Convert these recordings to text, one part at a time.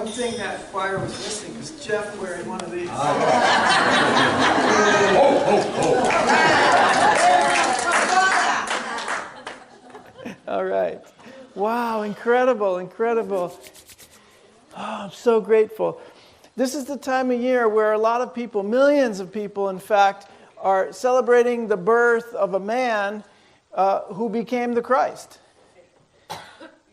One thing that choir was missing is Jeff wearing one of these. All right. Wow, incredible, incredible. Oh, I'm so grateful. This is the time of year where a lot of people, millions of people, in fact, are celebrating the birth of a man who became the Christ.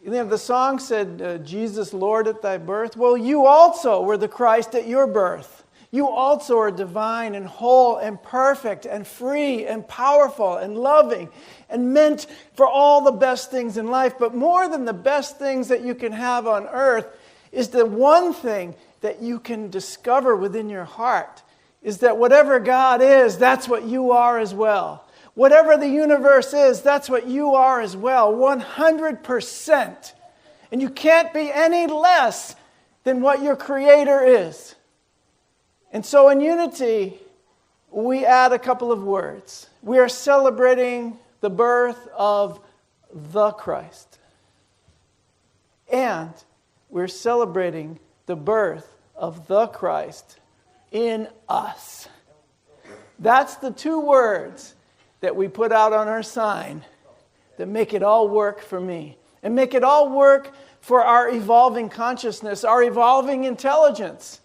You know, the song said, Jesus, Lord, at thy birth. Well, you also were the Christ at your birth. You also are divine and whole and perfect and free and powerful and loving and meant for all the best things in life. But more than the best things that you can have on earth is the one thing that you can discover within your heart is that whatever God is, that's what you are as well. Whatever the universe is, that's what you are as well, 100%. And you can't be any less than what your Creator is. And so in Unity, we add a couple of words. We are celebrating the birth of the Christ. And we're celebrating the birth of the Christ in us. That's the two words that we put out on our sign that make it all work for me and make it all work for our evolving consciousness, our evolving intelligence.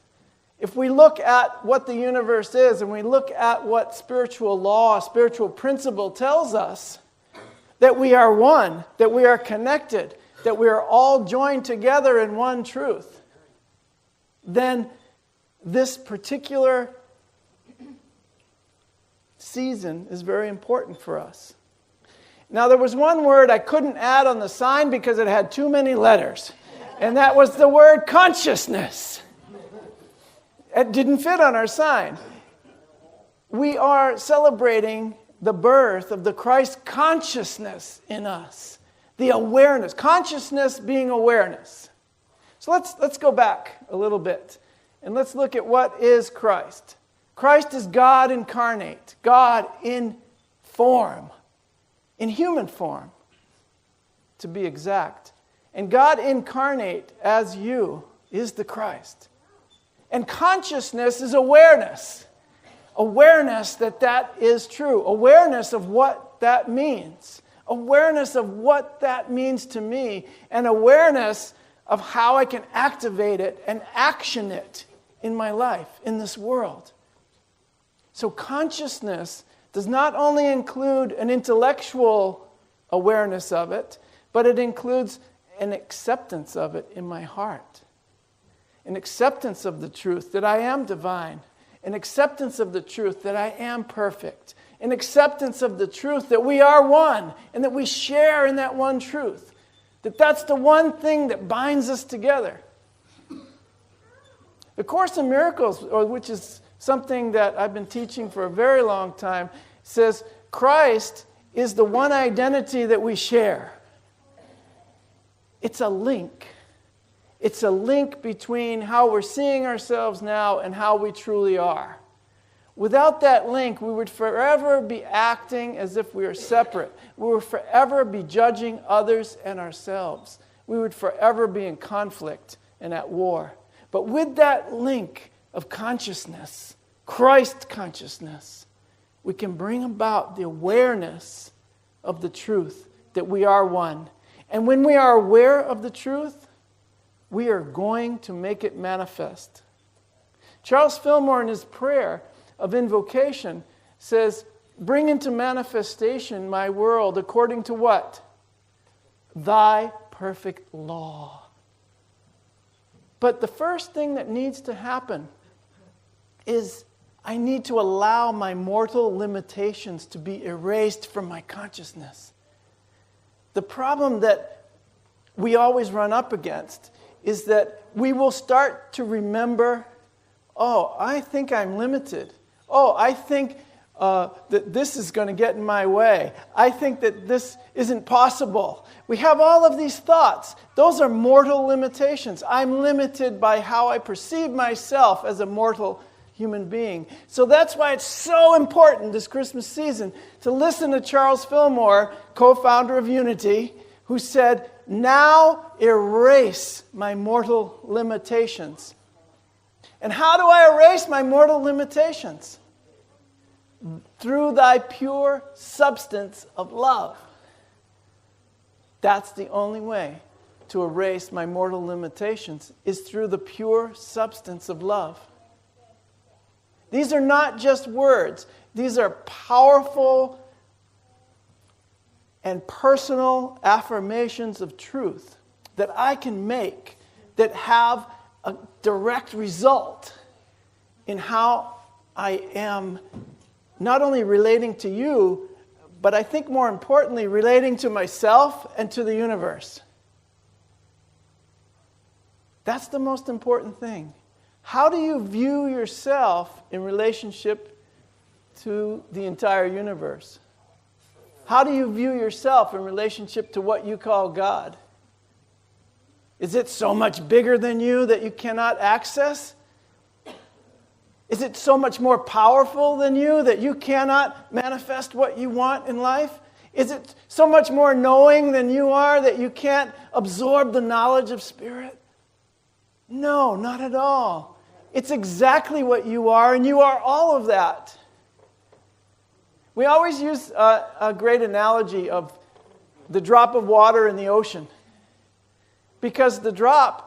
If we look at what the universe is and we look at what spiritual law, spiritual principle tells us, that we are one, that we are connected, that we are all joined together in one truth, then this particular season is very important for us. Now, there was one word I couldn't add on the sign because it had too many letters, and that was the word consciousness. It didn't fit on our sign. We are celebrating the birth of the Christ consciousness in us, the awareness, consciousness being awareness. So let's go back a little bit, and let's look at what is Christ. Christ is God incarnate, God in form, in human form, to be exact. And God incarnate as you is the Christ. And consciousness is awareness. Awareness that is true. Awareness of what that means. Awareness of what that means to me. And awareness of how I can activate it and action it in my life, in this world. So consciousness does not only include an intellectual awareness of it, but it includes an acceptance of it in my heart. An acceptance of the truth that I am divine. An acceptance of the truth that I am perfect. An acceptance of the truth that we are one and that we share in that one truth. That's the one thing that binds us together. The Course in Miracles, which is something that I've been teaching for a very long time, says Christ is the one identity that we share. It's a link. It's a link between how we're seeing ourselves now and how we truly are. Without that link, we would forever be acting as if we are separate. We would forever be judging others and ourselves. We would forever be in conflict and at war. But with that link of consciousness, Christ consciousness, we can bring about the awareness of the truth that we are one. And when we are aware of the truth, we are going to make it manifest. Charles Fillmore, in his prayer of invocation, says, bring into manifestation my world according to what? Thy perfect law. But the first thing that needs to happen is I need to allow my mortal limitations to be erased from my consciousness. The problem that we always run up against is that we will start to remember, oh, I think I'm limited. Oh, I think that this is going to get in my way. I think that this isn't possible. We have all of these thoughts. Those are mortal limitations. I'm limited by how I perceive myself as a mortal human being. So that's why it's so important this Christmas season to listen to Charles Fillmore, co-founder of Unity, who said, "Now erase my mortal limitations." And how do I erase my mortal limitations? Through thy pure substance of love. That's the only way to erase my mortal limitations, is through the pure substance of love. These are not just words. These are powerful and personal affirmations of truth that I can make that have a direct result in how I am not only relating to you, but I think more importantly, relating to myself and to the universe. That's the most important thing. How do you view yourself in relationship to the entire universe? How do you view yourself in relationship to what you call God? Is it so much bigger than you that you cannot access? Is it so much more powerful than you that you cannot manifest what you want in life? Is it so much more knowing than you are that you can't absorb the knowledge of Spirit? No, not at all. It's exactly what you are, and you are all of that. We always use a great analogy of the drop of water in the ocean, because the drop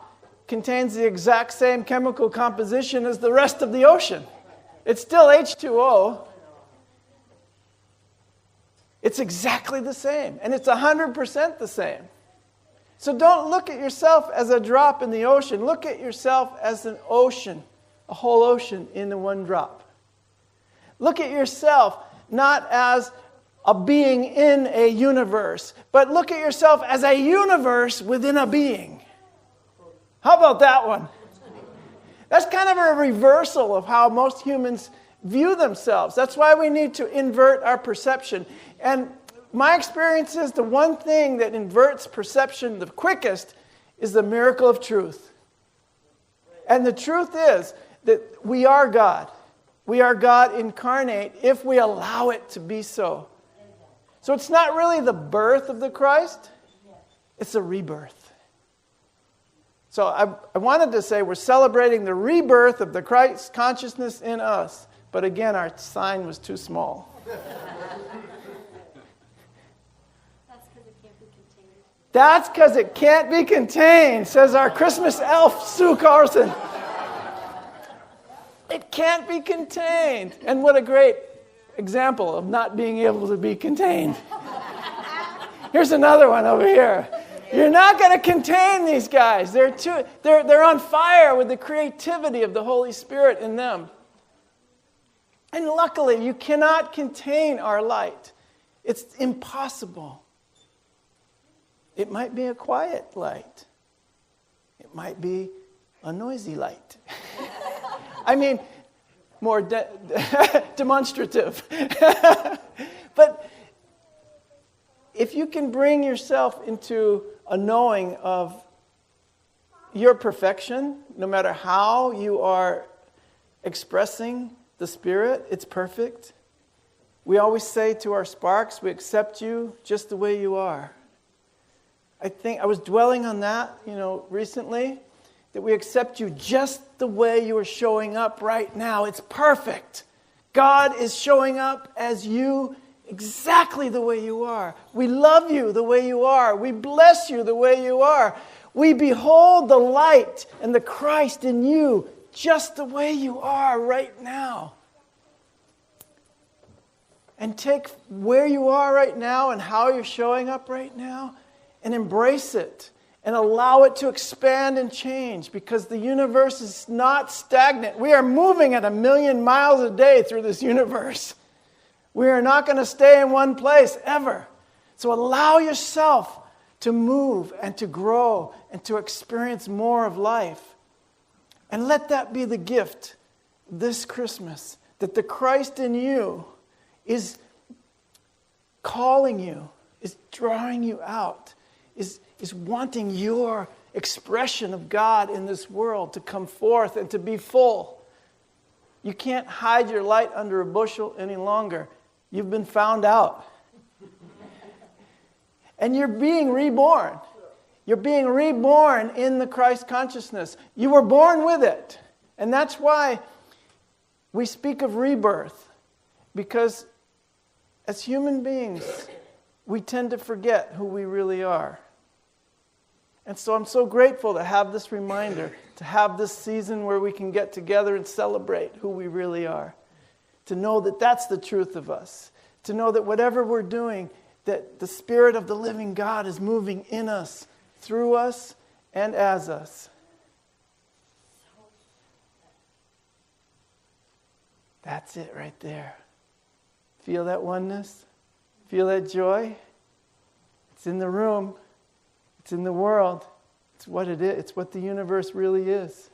contains the exact same chemical composition as the rest of the ocean. It's still H2O. It's exactly the same, and it's 100% the same. So don't look at yourself as a drop in the ocean. Look at yourself as an ocean, a whole ocean in the one drop. Look at yourself not as a being in a universe, but look at yourself as a universe within a being. How about that one? That's kind of a reversal of how most humans view themselves. That's why we need to invert our perception. And my experience is the one thing that inverts perception the quickest is the miracle of truth. And the truth is that we are God. We are God incarnate if we allow it to be so. So it's not really the birth of the Christ, it's a rebirth. So I wanted to say we're celebrating the rebirth of the Christ consciousness in us. But again, our sign was too small. That's because it can't be contained, says our Christmas elf, Sue Carlson. It can't be contained. And what a great example of not being able to be contained. Here's another one over here. You're not going to contain these guys. They're on fire with the creativity of the Holy Spirit in them. And luckily, you cannot contain our light. It's impossible. It might be a quiet light. It might be a noisy light. I mean, more demonstrative. But if you can bring yourself into a knowing of your perfection, no matter how you are expressing the Spirit, it's perfect. We always say to our sparks, we accept you just the way you are. I think I was dwelling on that, recently, that we accept you just the way you are showing up right now. It's perfect. God is showing up as you, exactly the way you are. We love you the way you are. We bless you the way you are. We behold the light and the Christ in you just the way you are right now. And take where you are right now and how you're showing up right now and embrace it and allow it to expand and change, because the universe is not stagnant. We are moving at 1,000,000 miles a day through this universe. We are not going to stay in one place ever. So allow yourself to move and to grow and to experience more of life. And let that be the gift this Christmas, that the Christ in you is calling you, is drawing you out, is wanting your expression of God in this world to come forth and to be full. You can't hide your light under a bushel any longer. You've been found out. And you're being reborn. You're being reborn in the Christ consciousness. You were born with it. And that's why we speak of rebirth. Because as human beings, we tend to forget who we really are. And so I'm so grateful to have this reminder, to have this season where we can get together and celebrate who we really are. To know that that's the truth of us. To know that whatever we're doing, that the Spirit of the living God is moving in us, through us, and as us. That's it right there. Feel that oneness? Feel that joy? It's in the room. It's in the world. It's what it is. It's what the universe really is.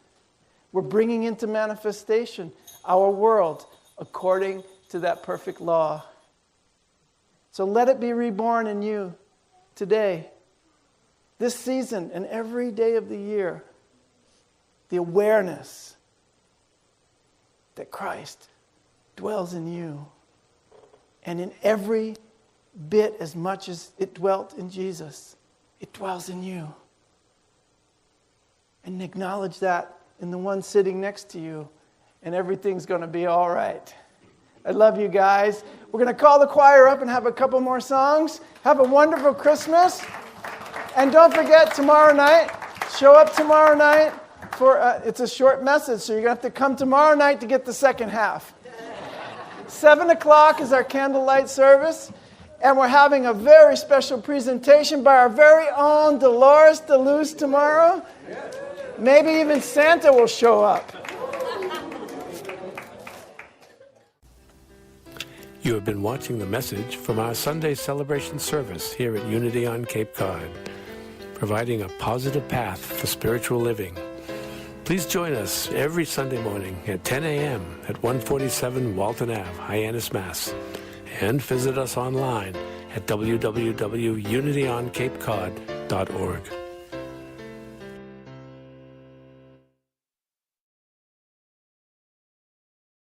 We're bringing into manifestation our world according to that perfect law. So let it be reborn in you today, this season, and every day of the year. The awareness that Christ dwells in you. And in every bit as much as it dwelt in Jesus, it dwells in you. And acknowledge that in the one sitting next to you, and everything's going to be all right. I love you guys. We're going to call the choir up and have a couple more songs. Have a wonderful Christmas. And don't forget, tomorrow night, show up tomorrow night for, it's a short message, so you're going to have to come tomorrow night to get the second half. 7 o'clock is our candlelight service. And we're having a very special presentation by our very own Dolores DeLuz tomorrow. Maybe even Santa will show up. You have been watching the message from our Sunday celebration service here at Unity on Cape Cod, providing a positive path for spiritual living. Please join us every Sunday morning at 10 a.m. at 147 Walton Ave, Hyannis, Mass. And visit us online at www.unityoncapecod.org.